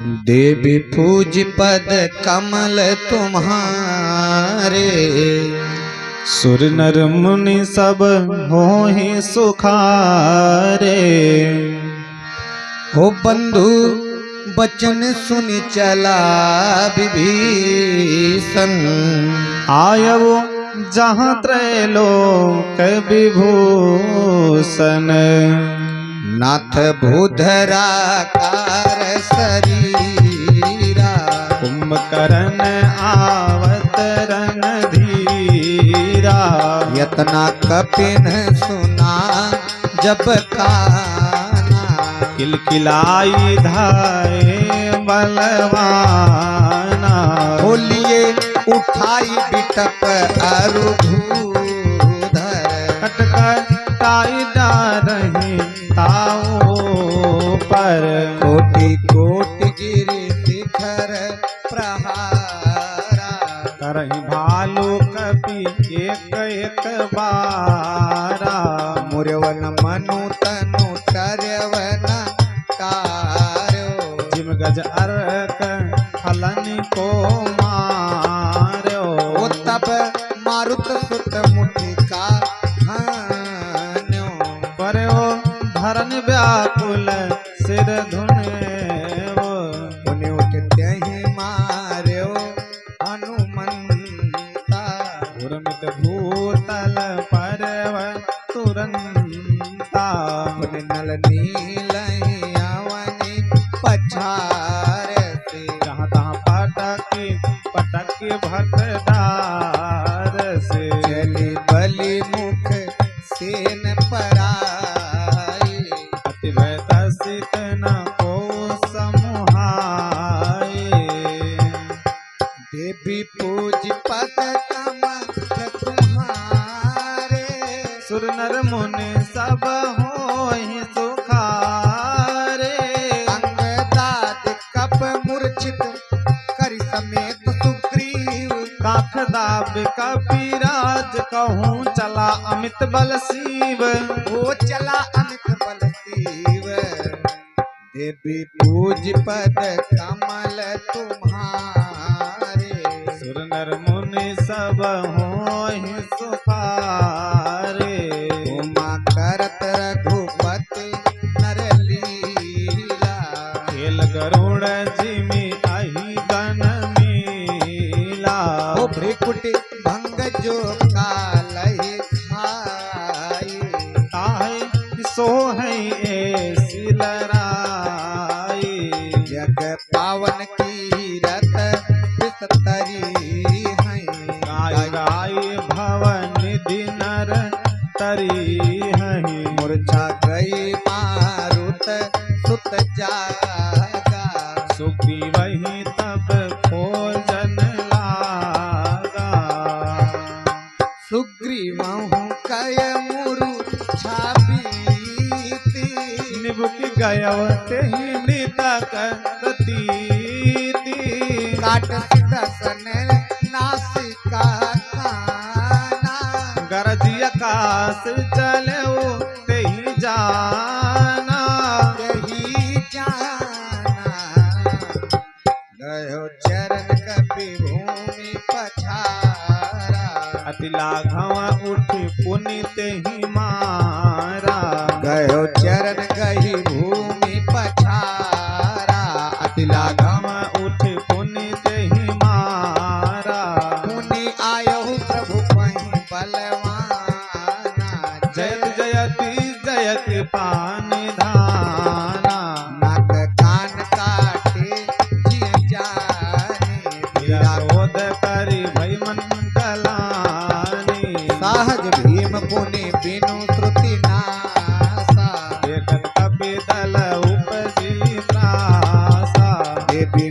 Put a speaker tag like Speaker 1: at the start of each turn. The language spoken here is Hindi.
Speaker 1: देवी पूज पद कमल तुम्हारे,
Speaker 2: सुर नर मुनि सब होहि सुखारे।
Speaker 1: हो बंधु बचन सुनि चला विभीषण,
Speaker 2: आयवो जहाँ त्रैलोक विभूषण।
Speaker 1: नाथ भूधराकार शरीरा,
Speaker 2: कुंभकर्ण आवत रणधीरा।
Speaker 1: यतना कपिन सुना जब काना,
Speaker 2: किलकिलाई धाये बलवाना।
Speaker 1: बोलिए उठाई बिटप अरु भूधर,
Speaker 2: कटकटाई डारही ताओ पर।
Speaker 1: कोटि कोटि गिरि शिखर प्रहारा,
Speaker 2: करही भालू कपि एक एक बारा।
Speaker 1: मुरवन मनु तनु टर्यवन कार्यो,
Speaker 2: जिम गज अर्क फलन को मार्यो।
Speaker 1: ओ तब मारुत सुत मुठिका हान्यो,
Speaker 2: पर्यो धरन व्याकुल सिर धुनेवो।
Speaker 1: मुनि उठते ही मार्यो हनुमंता,
Speaker 2: उर्मित भूतल परव तुरंता।
Speaker 1: मुनि नल नील आवनि पछारे से,
Speaker 2: जहाँ तहाँ पटकी पटकी भटडार से।
Speaker 1: चली बलि मुख सेन पराई,
Speaker 2: अति भय तसित न को समुहाए।
Speaker 1: देवी पूज पद कमल तुम्हारे,
Speaker 2: सुर नर मुनि सब होहि सुखारे।
Speaker 1: अंगदाद कप मूर्छित करि समेत सुग्रीव,
Speaker 2: काख दाब कपिराज कहूँ चला अमित बल शिव।
Speaker 1: वो चला अमित बल शिव। देवी पूज पद कमल तुम्हारे,
Speaker 2: सुर नर मुनि सब होहि सुखारे।
Speaker 1: उमा करत रघुपति नर लीला,
Speaker 2: खेल गरुड़ जिमि अहि गण मीला।
Speaker 1: ओ भ्रिकुटि भंग जो कालहि खाई,
Speaker 2: ताहि सोहै ऐसी लड़ाई।
Speaker 1: जग पावन कीरत विस्तरी हैं,
Speaker 2: गाय गाय भवन निधि नर तरी हहि।
Speaker 1: मूर्छा गई मारुत सुत जागा,
Speaker 2: सुग्रीवहि तब खोजन लागा।
Speaker 1: सुग्रीवहु कय मूर्छा बीती,
Speaker 2: निबुक गयव तेहि मृतक प्रतीति।
Speaker 1: काट दसन नासिका काना,
Speaker 2: गरज आकाश चलऊ तेहि जाना।
Speaker 1: यही जाना, गयो चरण कपि भूमि पछारा,
Speaker 2: अति लाघव उठि पुनि तेहि मारा।
Speaker 1: गयो चरण गही भूमि पछारा, अति लाघव
Speaker 2: उठि पुनि तेहि मारा।
Speaker 1: मुनि आयहु प्रभु पहि बलवाना,
Speaker 2: जयति जयति जयति पानि धाना।
Speaker 1: नाक कान काटे जिय जाने,
Speaker 2: विरोध करि भय मन गलानि।
Speaker 1: सहज भीम पुनि बिनु श्रुति नासा,
Speaker 2: देखत कपि दल उपजी त्रासा।
Speaker 1: देवी